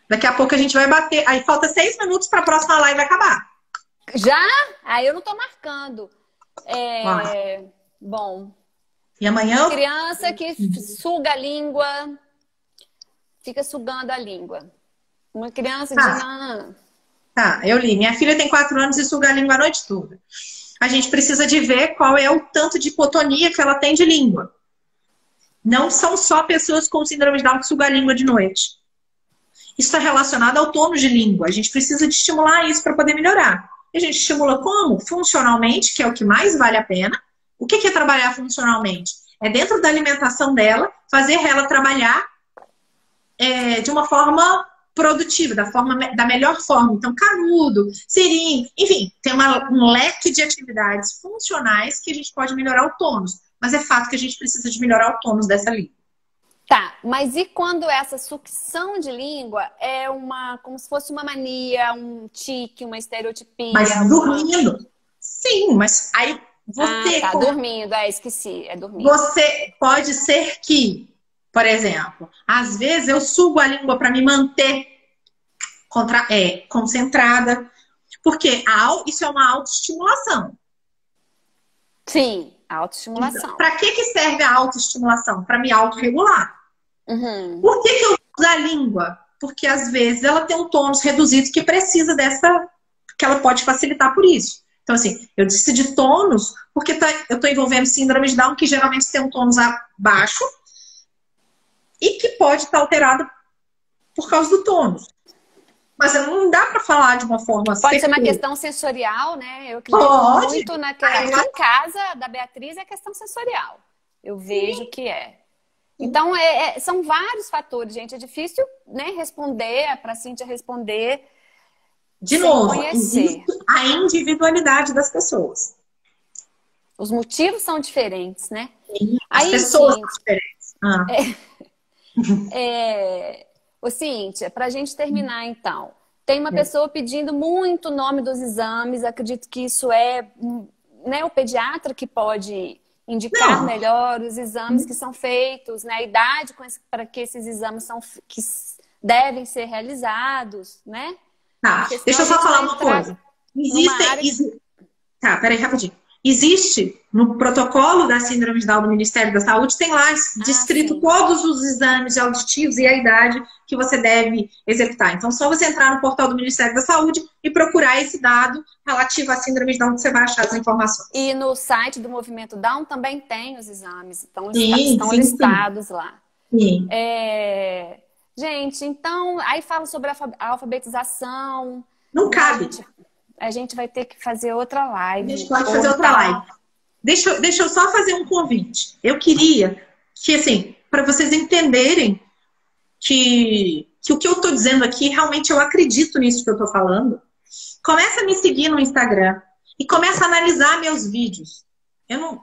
B: Daqui a pouco a gente vai bater. Aí falta 6 minutos para a próxima live acabar.
A: Já? Aí eu não tô marcando. Bom.
B: E amanhã?
A: Criança que suga a língua, fica sugando a língua. Uma criança de...
B: eu li. Minha filha tem 4 anos e suga a língua a noite toda. A gente precisa de ver qual é o tanto de hipotonia que ela tem de língua. Não são só pessoas com síndrome de Down que sugam a língua de noite. Isso está relacionado ao tônus de língua. A gente precisa de estimular isso para poder melhorar. E a gente estimula como? Funcionalmente, que é o que mais vale a pena. O que é trabalhar funcionalmente? É dentro da alimentação dela, fazer ela trabalhar de uma forma produtiva, da melhor forma. Então, canudo, seringue, enfim, tem um leque de atividades funcionais que a gente pode melhorar o tônus. Mas é fato que a gente precisa de melhorar o tônus dessa língua.
A: Tá, mas e quando essa sucção de língua é como se fosse uma mania, um tique, uma estereotipia?
B: Mas dormindo. Sim, mas aí você...
A: dormindo, esqueci, é dormindo.
B: Você pode ser que, por exemplo, às vezes eu sugo a língua para me manter concentrada, porque isso é uma autoestimulação.
A: Sim, autoestimulação.
B: Então, para que serve a autoestimulação? Para me autorregular.
A: Uhum.
B: Por que eu uso a língua? Porque às vezes ela tem um tônus reduzido que precisa que ela pode facilitar por isso. Então, assim, eu disse de tônus porque eu estou envolvendo síndrome de Down, que geralmente tem um tônus abaixo e que pode estar alterado por causa do tônus. Mas não dá para falar de uma forma...
A: Pode ser uma questão sensorial, né? Eu acredito muito naquela... Aqui em casa da Beatriz é questão sensorial. Eu vejo que é. Então, são vários fatores, gente. É difícil, né, responder, para a Cíntia responder.
B: De novo, existe a individualidade das pessoas.
A: Os motivos são diferentes, né?
B: As pessoas são diferentes.
A: Ô, Cíntia, para a gente terminar, então. Tem uma pessoa pedindo muito o nome dos exames. Acredito que isso é o pediatra que pode indicar melhor os exames que são feitos, né? A idade para que esses exames que devem ser realizados, né?
B: Tá, deixa eu só falar uma coisa. Peraí, rapidinho. Existe no protocolo da síndrome de Down do Ministério da Saúde, tem lá descrito todos os exames auditivos e a idade que você deve executar. Então, só você entrar no portal do Ministério da Saúde e procurar esse dado relativo à síndrome de Down que você vai achar as informações.
A: E no site do Movimento Down também tem os exames, então estão listados lá.
B: Sim.
A: Gente, então, aí fala sobre a alfabetização.
B: Não cabe.
A: A gente vai ter que fazer outra live.
B: A gente pode fazer outra live. Deixa eu só fazer um convite. Eu queria que, assim, para vocês entenderem que o que eu estou dizendo aqui, realmente eu acredito nisso que eu estou falando. Começa a me seguir no Instagram e começa a analisar meus vídeos. Eu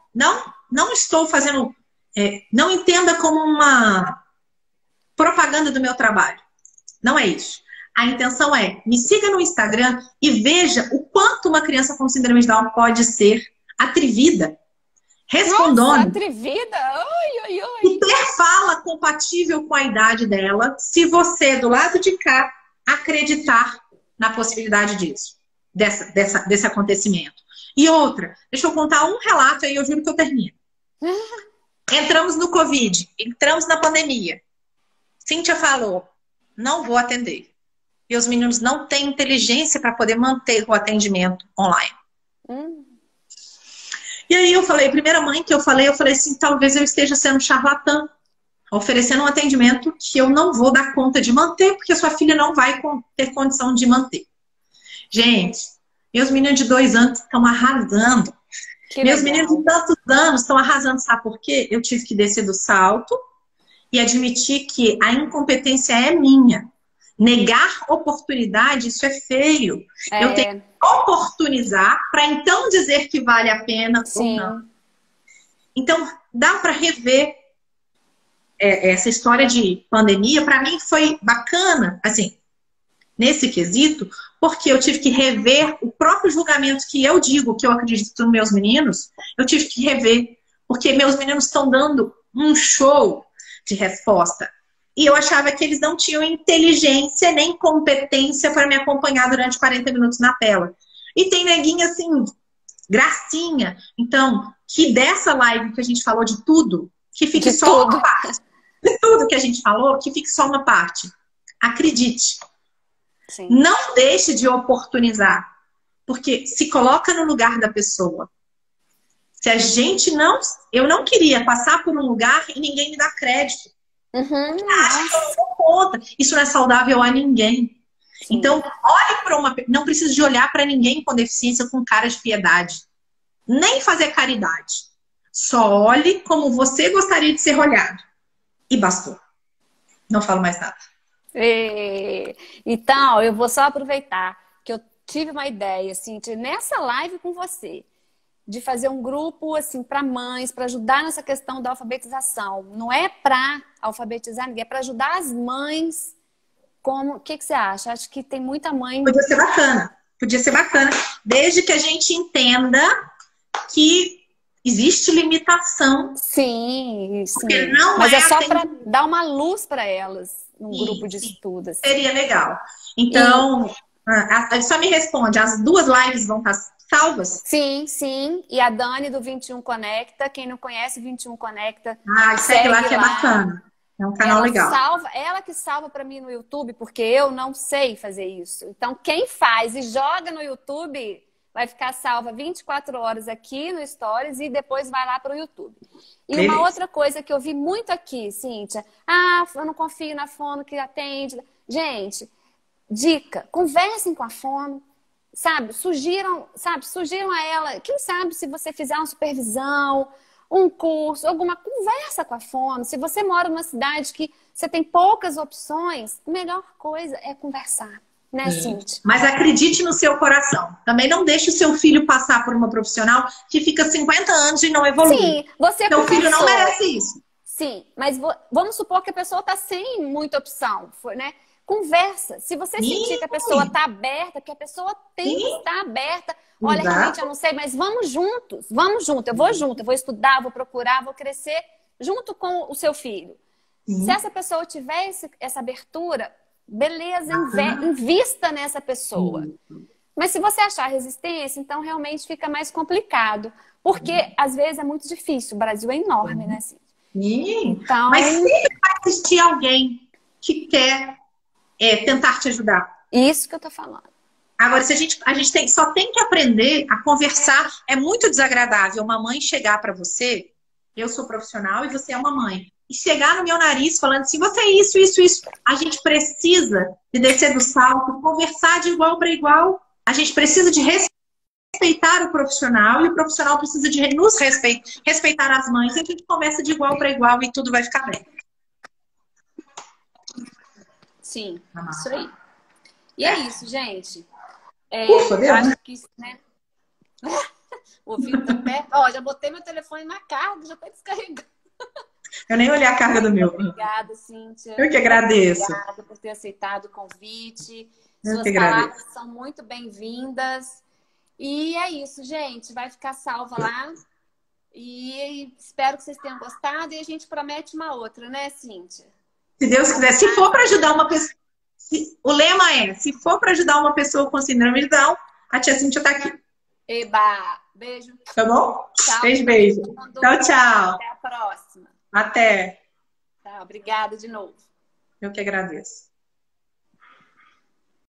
B: não estou fazendo... não entenda como uma propaganda do meu trabalho. Não é isso. A intenção é, me siga no Instagram e veja o quanto uma criança com síndrome de Down pode ser atrevida, respondona.
A: Nossa, atrevida? Oi.
B: E ter fala com compatível com a idade dela, se você, do lado de cá, acreditar na possibilidade disso, desse acontecimento. E outra, deixa eu contar um relato aí, eu juro que eu termino. Entramos no Covid, entramos na pandemia. Cíntia falou, não vou atender. E os meninos não têm inteligência para poder manter o atendimento online. E aí eu falei, primeira mãe que eu falei assim, talvez eu esteja sendo charlatã, oferecendo um atendimento que eu não vou dar conta de manter, porque a sua filha não vai ter condição de manter. Gente, meus meninos de 2 anos estão arrasando. Meus meninos de tantos anos estão arrasando, sabe por quê? Eu tive que descer do salto e admitir que a incompetência é minha. Negar oportunidade, isso é feio. Eu tenho que oportunizar para então dizer que vale a pena ou não. Então, dá para rever essa história de pandemia. Para mim foi bacana, assim, nesse quesito, porque eu tive que rever o próprio julgamento que eu digo, que eu acredito nos meus meninos, eu tive que rever, porque meus meninos estão dando um show de resposta. E eu achava que eles não tinham inteligência nem competência para me acompanhar durante 40 minutos na tela. E tem neguinha assim, gracinha. Então, que dessa live que a gente falou de tudo, que fique só uma parte. De tudo que a gente falou, que fique só uma parte. Acredite. Sim. Não deixe de oportunizar. Porque se coloca no lugar da pessoa. Se a gente não... Eu não queria passar por um lugar e ninguém me dá crédito. Acho que eu não dou conta. Isso não é saudável a ninguém. Sim. Então, olhe para uma... Não precisa de olhar para ninguém com deficiência com cara de piedade. Nem fazer caridade. Só olhe como você gostaria de ser olhado. E bastou. Não falo mais nada.
A: Então, eu vou só aproveitar que eu tive uma ideia, assim, nessa live com você, de fazer um grupo, assim, para mães, para ajudar nessa questão da alfabetização. Não é para alfabetizar ninguém, é para ajudar as mães. Como, o que você acha? Acho que tem muita mãe...
B: Podia ser bacana. Podia ser bacana. Desde que a gente entenda que existe limitação.
A: Sim, sim.
B: Não
A: mas é só para dar uma luz para elas num grupo de
B: sim.
A: estudo. Assim.
B: Seria legal. Então, só me responde. As 2 lives vão estar salvas?
A: Sim, sim. E a Dani do 21 Conecta. Quem não conhece o 21 Conecta,
B: segue lá que é bacana. É um canal legal.
A: Ela que salva para mim no YouTube, porque eu não sei fazer isso. Então, quem faz e joga no YouTube... vai ficar salva 24 horas aqui no Stories e depois vai lá para o YouTube. E uma outra coisa que eu vi muito aqui, Cíntia. Eu não confio na fono que atende. Gente, dica, conversem com a fono, sabe? Sugiram a ela. Quem sabe se você fizer uma supervisão, um curso, alguma conversa com a fono. Se você mora numa cidade que você tem poucas opções, a melhor coisa é conversar. Né, Cíntia?
B: Mas acredite no seu coração. Também não deixe o seu filho passar por uma profissional que fica 50 anos e não evolui.
A: Sim, você
B: seu filho não merece isso.
A: Sim, mas vamos supor que a pessoa está sem muita opção, né? Conversa. Se você sentir que a pessoa está aberta, que a pessoa tem que estar aberta. Olha, realmente eu não sei, mas vamos juntos. Vamos junto. Eu vou junto. Eu vou estudar, vou procurar, vou crescer junto com o seu filho. Se essa pessoa tiver essa abertura... beleza, invista nessa pessoa. Mas se você achar resistência, então realmente fica mais complicado. Porque, às vezes, é muito difícil. O Brasil é enorme, né, Cíntia?
B: Então... Mas sempre vai existir alguém que quer tentar te ajudar.
A: Isso que eu tô falando.
B: Agora, se a gente só tem que aprender a conversar. É muito desagradável uma mãe chegar para você, eu sou profissional e você é uma mãe, e chegar no meu nariz falando assim, você é isso, isso, isso. A gente precisa de descer do salto, conversar de igual para igual. A gente precisa de respeitar o profissional e o profissional precisa de nos respeitar as mães. E a gente conversa de igual para igual e tudo vai ficar bem.
A: Sim, isso aí. E é isso, gente.
B: Ufa,
A: eu acho que, né? O ouvido tá perto. Ó, já botei meu telefone na carga, já tá descarregando.
B: Eu nem olhei a carga do meu.
A: Obrigada, Cíntia.
B: Eu que agradeço.
A: Obrigada por ter aceitado o convite.
B: Eu
A: Suas palavras são muito bem-vindas. E é isso, gente. Vai ficar salva lá. E espero que vocês tenham gostado. E a gente promete uma outra, né, Cíntia?
B: Se Deus quiser. Se for para ajudar uma pessoa... O lema é, se for para ajudar uma pessoa com síndrome de Down, a tia Cíntia tá aqui.
A: Eba! Beijo.
B: Tá bom?
A: Tchau.
B: Beijo. Tchau, tchau.
A: Até a próxima.
B: Até.
A: Tá, obrigada de novo.
B: Eu que agradeço.